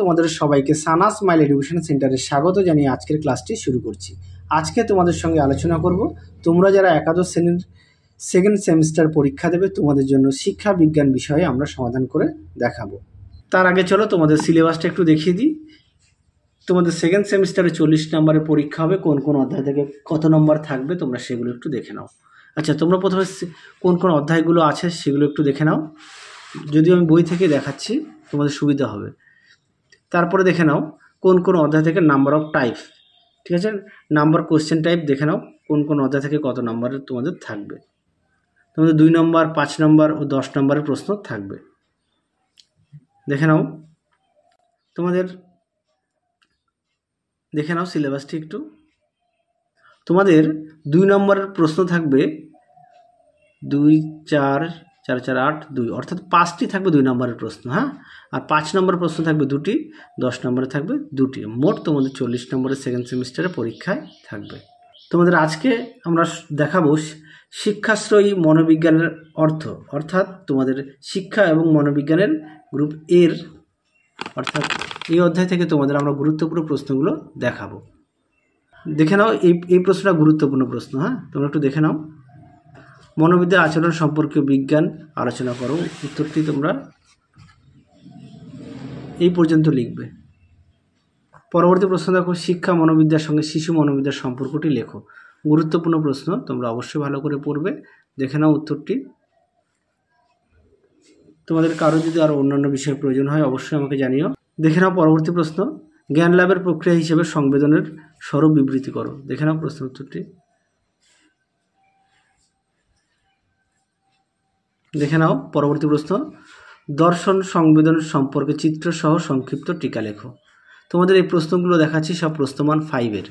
তোমাদের সবাইকে সানা smile education সেন্টারে স্বাগত জানিয়ে আজকের ক্লাসটি শুরু করছি। আজকে তোমাদের সঙ্গে আলোচনা করব তোমরা যারা একাদশ শ্রেণীর সেকেন্ড সেমিস্টার পরীক্ষা দেবে তোমাদের জন্য শিক্ষা বিজ্ঞান বিষয়ে আমরা সমাধান করে দেখাবো। তার আগে চলো তোমাদের সিলেবাসটা একটু দেখিয়ে দিই। তোমাদের সেকেন্ড সেমিস্টারে 40 নম্বরের পরীক্ষা হবে। কোন কোন অধ্যায় থেকে কত নম্বর থাকবে তোমরা সেগুলো একটু দেখে নাও। আচ্ছা, তোমরা প্রথমে কোন কোন অধ্যায়গুলো আছে সেগুলো একটু দেখে নাও। যদিও আমি বই থেকে দেখাচ্ছি তোমাদের সুবিধা হবে। তারপরে দেখে নাও কোন কোন অধ্যায় থেকে নাম্বার অফ টাইপ, ঠিক আছে, নাম্বার কোশ্চেন টাইপ দেখে নাও কোন কোন অধ্যায় থেকে কত নম্বরের তোমাদের থাকবে। তোমাদের 2 নম্বর, 5 নম্বর ও 10 নম্বরের প্রশ্ন থাকবে। দেখে নাও তোমাদের, দেখে নাও সিলেবাসটি একটু। তোমাদের 2 নম্বরের প্রশ্ন থাকবে 2, 4, 4, 4, 8, 2, অর্থাৎ 5টি থাকবে 2 নম্বরের প্রশ্ন। হ্যাঁ, আর 5 নম্বরের প্রশ্ন থাকবে 2টি, 10 নম্বরে থাকবে 2টি। মোট তোমাদের 40 নম্বরের সেকেন্ড সেমিস্টারের পরীক্ষায় থাকবে। তোমাদের আজকে আমরা দেখাবো শিক্ষাশ্রয়ী মনোবিজ্ঞানের অর্থ, অর্থাৎ তোমাদের শিক্ষা এবং মনোবিজ্ঞানের গ্রুপ এর, অর্থাৎ এই অধ্যায় থেকে তোমাদের আমরা গুরুত্বপূর্ণ প্রশ্নগুলো দেখাবো। দেখে নাও এই প্রশ্নটা গুরুত্বপূর্ণ প্রশ্ন। হ্যাঁ, তোমরা একটু দেখে নাও। মনোবিদ্যার আচরণ সম্পর্কীয় বিজ্ঞান আলোচনা করো। উত্তরটি তোমরা এই পর্যন্ত লিখবে। পরবর্তী প্রশ্ন দেখো, শিক্ষা মনোবিদ্যার সঙ্গে শিশু মনোবিদ্যার সম্পর্কটি লেখো। গুরুত্বপূর্ণ প্রশ্ন, তোমরা অবশ্যই ভালো করে পড়বে। দেখে নাও উত্তরটি। তোমাদের কারো যদি আরও অন্যান্য বিষয়ের প্রয়োজন হয় অবশ্যই আমাকে জানিও। দেখে নাও পরবর্তী প্রশ্ন, জ্ঞান লাভের প্রক্রিয়া হিসেবে সংবেদনের স্বরূপ বিবৃতি করো। দেখে নাও প্রশ্ন উত্তরটি। দেখে নাও পরবর্তী প্রশ্ন, দর্শন সংবেদন সম্পর্কে চিত্রসহ সংক্ষিপ্ত টিকা লেখো। তোমাদের এই প্রশ্নগুলো দেখাচ্ছি সব প্রশ্নমান 5-এর,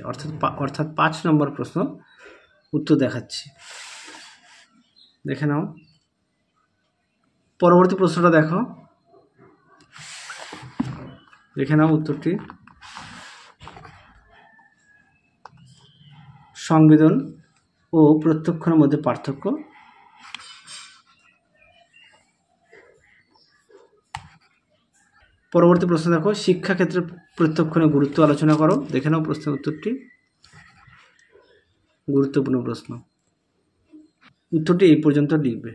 অর্থাৎ 5 নম্বর প্রশ্ন উত্তর দেখাচ্ছি। দেখে নাও পরবর্তী প্রশ্নটা দেখো। দেখে নাও উত্তরটি। সংবেদন ও প্রত্যক্ষের মধ্যে পার্থক্য। পরবর্তী প্রশ্ন দেখো, শিক্ষাক্ষেত্রে প্রত্যক্ষণের গুরুত্ব আলোচনা করো। দেখে নাও প্রশ্নের উত্তরটি। গুরুত্বপূর্ণ প্রশ্ন, উত্তরটি এই পর্যন্ত লিখবে।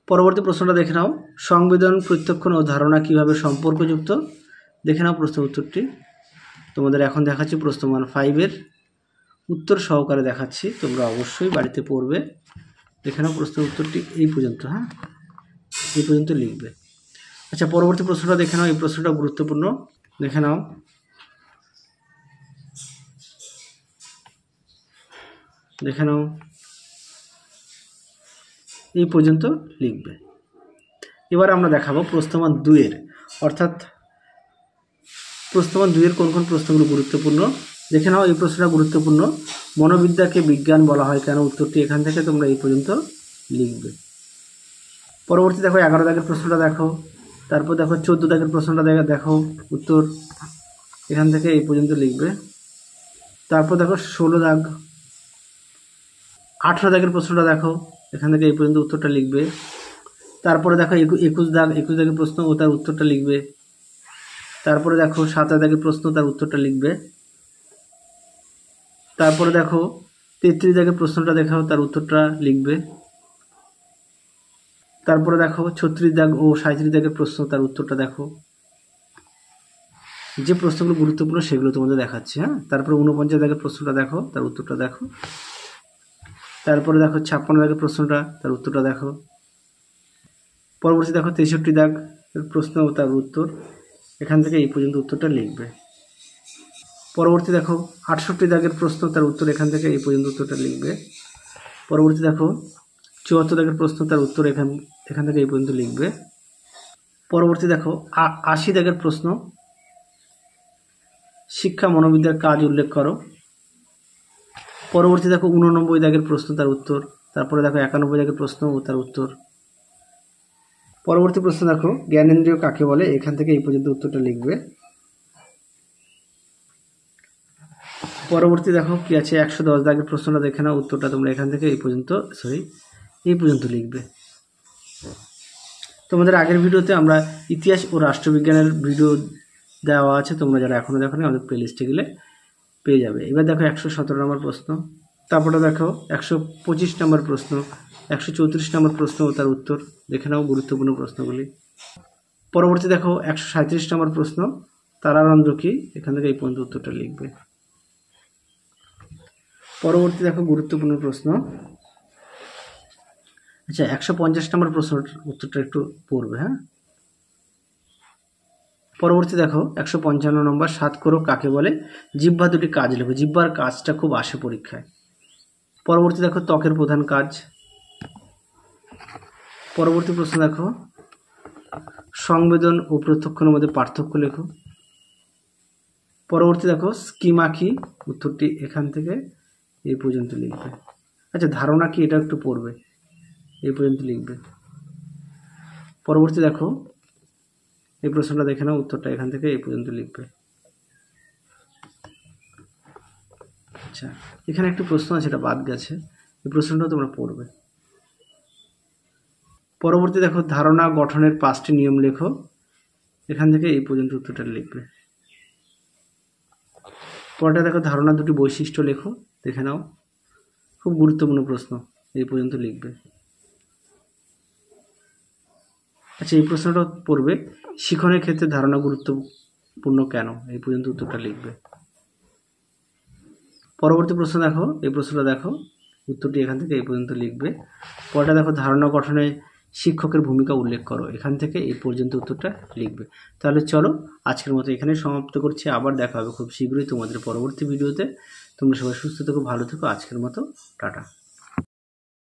পরবর্তী প্রশ্নটা দেখে নাও, সংবেদন, প্রত্যক্ষণ ও ধারণা কিভাবে সম্পর্কযুক্ত। দেখে নাও প্রশ্নের উত্তরটি। তোমাদের এখন দেখাচ্ছি প্রশ্নমান 5-এর উত্তর সহকারে দেখাচ্ছি, তোমরা অবশ্যই বাড়িতে পড়বে। দেখে নাও প্রশ্নের উত্তরটি এই পর্যন্ত। হ্যাঁ, এই পর্যন্ত লিখবে। আচ্ছা, পরবর্তী প্রশ্নটা দেখে নাও। এই প্রশ্নটা গুরুত্বপূর্ণ। দেখে নাও, দেখে নাও এই পর্যন্ত লিখবে। এবার আমরা দেখাবো প্রশ্নমান 2-এর, অর্থাৎ প্রশ্নমান 2-এর কোন কোন প্রশ্নগুলো গুরুত্বপূর্ণ। দেখে নাও এই প্রশ্নটা গুরুত্বপূর্ণ, মনোবিদ্যাকে বিজ্ঞান বলা হয় কেন। উত্তরটি এখান থেকে তোমরা এই পর্যন্ত লিখবে। পরবর্তী দেখো 11 দাগের প্রশ্নটা দেখো। তারপর দেখো 14 দাগের প্রশ্নটা দেখো, উত্তর এখান থেকে এই পর্যন্ত লিখবে। তারপর দেখো 16 দাগ, 18 দাগের প্রশ্নটা দেখো, এখান থেকে এই পর্যন্ত উত্তরটা লিখবে। তারপরে দেখো 21 দাগের প্রশ্ন ও তার উত্তরটা লিখবে। তারপরে দেখো 27 দাগের প্রশ্ন, তার উত্তরটা লিখবে। তারপরে দেখো 33 দাগের প্রশ্নটা দেখাও, তার উত্তরটা লিখবে। তারপরে দেখো 36 দাগ ও 37 দাগের প্রশ্ন, তার উত্তরটা দেখো। যে প্রশ্নগুলো গুরুত্বপূর্ণ সেগুলো তোমাদের দেখাচ্ছি। হ্যাঁ, তারপরে 49 দাগের প্রশ্নটা দেখো, তার উত্তরটা দেখো। তারপরে দেখো 56 দাগের প্রশ্নটা, তার উত্তরটা দেখো। পরবর্তী দেখো 63 দাগ প্রশ্ন ও তার উত্তর, এখান থেকে এই পর্যন্ত উত্তরটা লিখবে। পরবর্তী দেখো 68 দাগের প্রশ্ন, তার উত্তর, এখান থেকে এই পর্যন্ত উত্তরটা লিখবে। পরবর্তী দেখো 74 দাগের প্রশ্ন, তার উত্তর, এখান থেকে এই পর্যন্ত লিখবে। পরবর্তী দেখো 80 দাগের প্রশ্ন, শিক্ষা মনোবিদ্যার কাজ উল্লেখ করো। পরবর্তী দেখো 89 দাগের প্রশ্ন, তার উত্তর। তারপরে দেখো 91 দাগের প্রশ্ন ও তার উত্তর। পরবর্তী প্রশ্ন দেখো, জ্ঞানেন্দ্রিয় কাকে বলে। এখান থেকে এই পর্যন্ত উত্তরটা লিখবে। পরবর্তী দেখো কি আছে 110 দাগের প্রশ্নটা দেখে নাও, উত্তরটা তোমরা এখান থেকে এই পর্যন্ত লিখবে। তোমাদের আগের ভিডিওতে আমরা ইতিহাস ও রাষ্ট্রবিজ্ঞানের ভিডিও দেওয়া আছে, তোমরা যারা এখনও দেখো নি আমাদের প্লেলিস্টে গেলে পেয়ে যাবে। এবার দেখো 117 নম্বর প্রশ্ন, তারপরে দেখো 125 নম্বর প্রশ্ন, 134 নম্বর প্রশ্ন ও তার উত্তর দেখে নাও, গুরুত্বপূর্ণ প্রশ্নগুলি। পরবর্তী দেখো 137 নম্বর প্রশ্ন, তারারন্ধ্র কি, এখান থেকে এই পর্যন্ত উত্তরটা লিখবে। পরবর্তী দেখো গুরুত্বপূর্ণ প্রশ্ন, আচ্ছা 150 নম্বর প্রশ্নের উত্তরটা একটু পড়বে, হ্যাঁ। পরবর্তী দেখো 155 নম্বর, সাত করো কাকে বলে, জিহ্বা দুটি কাজ লেখো। জিহ্বার কাজটা খুব আসে পরীক্ষায়। পরবর্তী দেখো ত্বকের প্রধান কাজ। পরবর্তী প্রশ্ন দেখো সংবেদন ও প্রত্যক্ষের মধ্যে পার্থক্য লেখো। পরবর্তী দেখো স্কিমা কি, উত্তরটি এখান থেকে এই পর্যন্ত লিখবে। আচ্ছা ধারণা কি, এটা একটু পড়বে, এই পর্যন্ত লিখবে। পরবর্তী দেখো এই প্রশ্নটা দেখে নাও, উত্তরটা এখান থেকে এই পর্যন্ত লিখবে। আচ্ছা এখানে একটু প্রশ্ন আছে, এটা বাদ গেছে, এই প্রশ্নটা তোমরা পড়বে। পরবর্তী দেখো ধারণা গঠনের 5টি নিয়ম লেখো, এখান থেকে এই পর্যন্ত উত্তরটা লিখবে। পরটা দেখো ধারণা দুটি বৈশিষ্ট্য লেখো, দেখে নাও, খুব গুরুত্বপূর্ণ প্রশ্ন, এই পর্যন্ত লিখবে। আচ্ছা এই প্রশ্নটা পড়বে, শিখনের ক্ষেত্রে ধারণা গুরুত্বপূর্ণ কেন, এই পর্যন্ত উত্তরটা লিখবে। পরবর্তী প্রশ্ন দেখো, এই প্রশ্নটা দেখো, উত্তরটি এখান থেকে এই পর্যন্ত লিখবে। পরটা দেখো ধারণা গঠনে শিক্ষকের ভূমিকা উল্লেখ করো, এখান থেকে এই পর্যন্ত উত্তরটা লিখবে। তাহলে চলো আজকের মতো এখানে সমাপ্ত করছি, আবার দেখা হবে খুব শীঘ্রই তোমাদের পরবর্তী ভিডিওতে। তোমরা সবাই সুস্থ থেকো, ভালো থেকো, আজকের মতো টাটা।